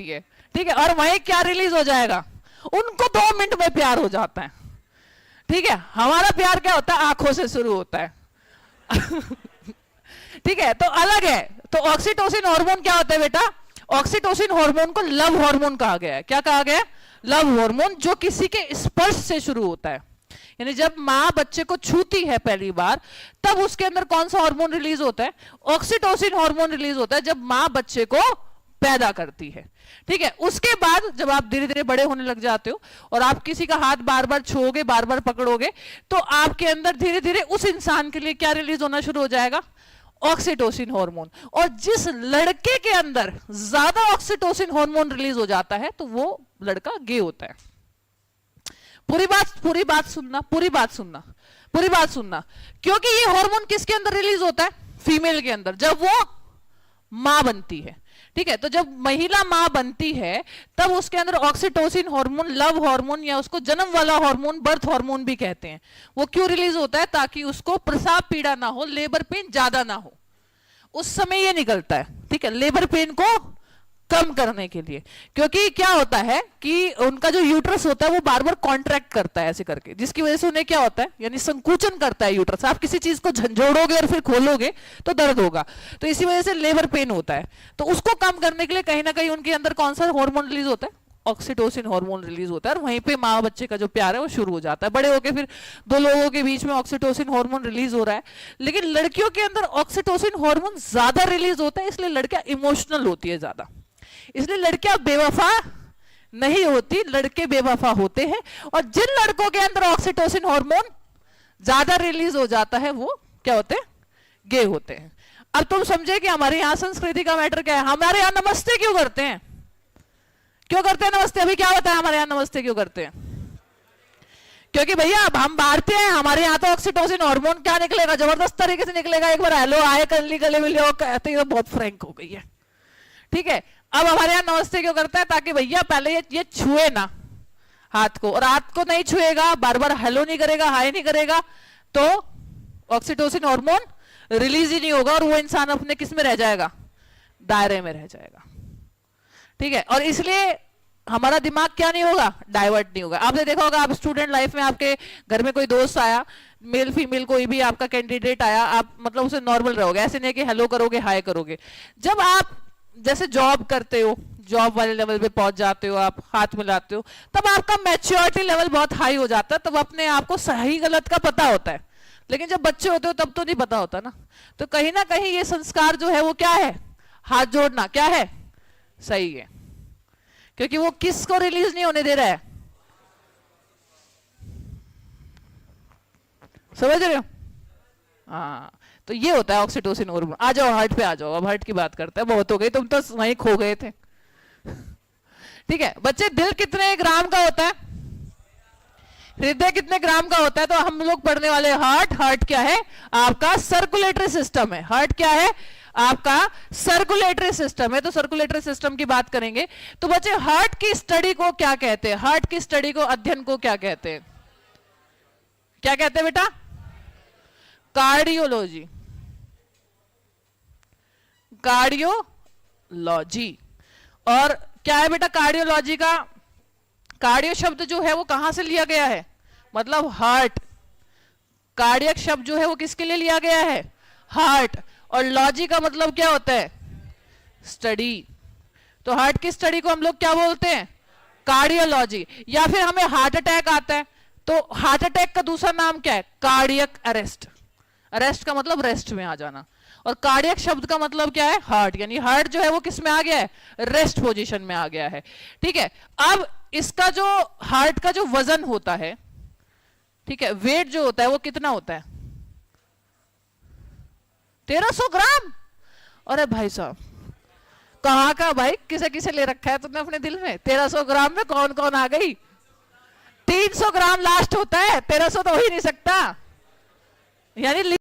करती है, ठीक है, और वहीं क्या रिलीज हो जाएगा, उनको 2 मिनट में प्यार हो जाता है, ठीक है। हमारा प्यार क्या होता है, आंखों से शुरू होता है। ठीक है, तो अलग है। तो ऑक्सीटोसिन हार्मोन क्या होता है बेटा, ऑक्सीटोसिन हार्मोन को लव हार्मोन कहा गया है। क्या कहा गया है, लव हार्मोन, जो किसी के स्पर्श से शुरू होता है। यानी जब मां बच्चे को छूती है पहली बार, तब उसके अंदर कौन सा हार्मोन रिलीज होता है, ऑक्सीटोसिन हार्मोन रिलीज होता है, जब मां बच्चे को पैदा करती है, ठीक है। उसके बाद जब आप धीरे धीरे बड़े होने लग जाते हो और आप किसी का हाथ बार बार छूओगे, बार बार पकड़ोगे, तो आपके अंदर धीरे धीरे उस इंसान के लिए क्या रिलीज होना शुरू हो जाएगा, ऑक्सीटोसिन हार्मोन। और जिस लड़के के अंदर ज्यादा ऑक्सीटोसिन हार्मोन रिलीज हो जाता है, तो वो लड़का गे होता है। पूरी बात सुनना, पूरी बात सुनना, क्योंकि ये हार्मोन किसके अंदर रिलीज होता है, फीमेल के अंदर, जब वो मां बनती है, ठीक है। तो जब महिला मां बनती है, तब उसके अंदर ऑक्सीटोसिन हार्मोन, लव हार्मोन, या उसको जन्म वाला हार्मोन, बर्थ हार्मोन भी कहते हैं, वो क्यों रिलीज होता है, ताकि उसको प्रसव पीड़ा ना हो, लेबर पेन ज्यादा ना हो, उस समय ये निकलता है, ठीक है, लेबर पेन को कम करने के लिए। क्योंकि क्या होता है कि उनका जो यूट्रस होता है वो बार बार कॉन्ट्रैक्ट करता है ऐसे करके, जिसकी वजह से उन्हें क्या होता है, यानी संकुचन करता है यूट्रस। आप किसी चीज को झंझोड़ोगे और फिर खोलोगे तो दर्द होगा, तो इसी वजह से लेबर पेन होता है। तो उसको कम करने के लिए कहीं ना कहीं उनके अंदर कौन सा हार्मोन रिलीज होता है, ऑक्सीटोसिन हार्मोन रिलीज होता है, और वहीं पे माँ बच्चे का जो प्यार है वो शुरू हो जाता है। बड़े होके फिर 2 लोगों के बीच में ऑक्सीटोसिन हार्मोन रिलीज हो रहा है। लेकिन लड़कियों के अंदर ऑक्सीटोसिन हार्मोन ज्यादा रिलीज होता है, इसलिए लड़कियां इमोशनल होती है ज्यादा, इसलिए लड़कियां बेवफा नहीं होती, लड़के बेवफा होते हैं। और जिन लड़कों के अंदर ऑक्सीटोसिन हार्मोन ज्यादा रिलीज हो जाता है, वो क्या होते हैं, गे होते हैं। अब तुम समझे कि हमारे यहां संस्कृति का मैटर क्या है। हमारे यहां नमस्ते क्यों करते हैं, क्यों करते हैं नमस्ते, अभी क्या होता है हमारे यहां नमस्ते क्यों करते हैं, क्योंकि भैया अब हम भारतीय हैं, हमारे यहाँ तो ऑक्सीटोसिन हार्मोन क्या निकलेगा, जबरदस्त तरीके से निकलेगा। एक बार हेलो आए कर ली, गले मिले, कहते ही बहुत फ्रैंक हो गई है, ठीक है। अब हमारे यहाँ नमस्ते क्यों करता है, ताकि भैया पहले ये छुए ना हाथ को, और हाथ को नहीं छुएगा, बार बार हेलो नहीं करेगा, हाय नहीं करेगा, तो ऑक्सीटोसिन हार्मोन रिलीज ही नहीं होगा, और वो इंसान अपने किस में रह जाएगा, दायरे में रह जाएगा, ठीक है। और इसलिए हमारा दिमाग क्या नहीं होगा, डाइवर्ट नहीं होगा। आपने देखा होगा, आप स्टूडेंट लाइफ में आपके घर में कोई दोस्त आया, मेल फीमेल कोई भी आपका कैंडिडेट आया, आप मतलब उसे नॉर्मल रहोगे, ऐसे नहीं कि हेलो करोगे, हाय करोगे। जब आप जैसे जॉब करते हो, जॉब वाले लेवल पे पहुंच जाते हो, आप हाथ मिलाते हो, तब आपका मैच्योरिटी लेवल बहुत हाई हो जाता है, तब अपने आप को सही गलत का पता होता है। लेकिन जब बच्चे होते हो तब तो नहीं पता होता ना। तो कहीं ना कहीं ये संस्कार जो है वो क्या है, हाथ जोड़ना क्या है, सही है, क्योंकि वो किसको रिलीज नहीं होने दे रहा है, समझ रहे हो। हाँ, तो ये होता है ऑक्सीटोसिन हार्मोन। आ जाओ हार्ट पे आ जाओ, अब हार्ट की बात करते हैं, बहुत हो गई, तुम तो वहीं खो गए थे। ठीक है बच्चे, दिल कितने ग्राम का होता है, हृदय कितने ग्राम का होता है, तो हम लोग पढ़ने वाले हार्ट। हार्ट क्या है, आपका सर्कुलेटरी सिस्टम है। हार्ट क्या है, आपका सर्कुलेटरी सिस्टम है। तो सर्कुलेटरी सिस्टम की बात करेंगे तो बच्चे, हार्ट की स्टडी को क्या कहते हैं, हार्ट की स्टडी को, अध्ययन को क्या कहते हैं, क्या कहते हैं बेटा, कार्डियोलॉजी, कार्डियोलॉजी। और क्या है बेटा कार्डियोलॉजी का, कार्डियो शब्द जो है वो कहां से लिया गया है, मतलब हार्ट। कार्डियक शब्द जो है वो किसके लिए लिया गया है, हार्ट। और लॉजी का मतलब क्या होता है, स्टडी। तो हार्ट की स्टडी को हम लोग क्या बोलते हैं, कार्डियोलॉजी। या फिर हमें हार्ट अटैक आता है, तो हार्ट अटैक का दूसरा नाम क्या है, कार्डियक अरेस्ट। अरेस्ट का मतलब रेस्ट में आ जाना, और कार्डियक शब्द का मतलब क्या है, हार्ट। यानी हार्ट जो है वो किस में आ गया है, रेस्ट पोजीशन में आ गया है। ठीक है, अब इसका जो हार्ट का जो वजन होता है, ठीक है, वेट जो होता है वो कितना होता है, 1300 ग्राम। अरे भाई साहब, कहां का भाई, किसे किसे ले रखा है तुमने अपने दिल में, 1300 ग्राम में कौन कौन आ गई। 300 ग्राम लास्ट होता है, 1300 तो हो ही नहीं सकता। यानी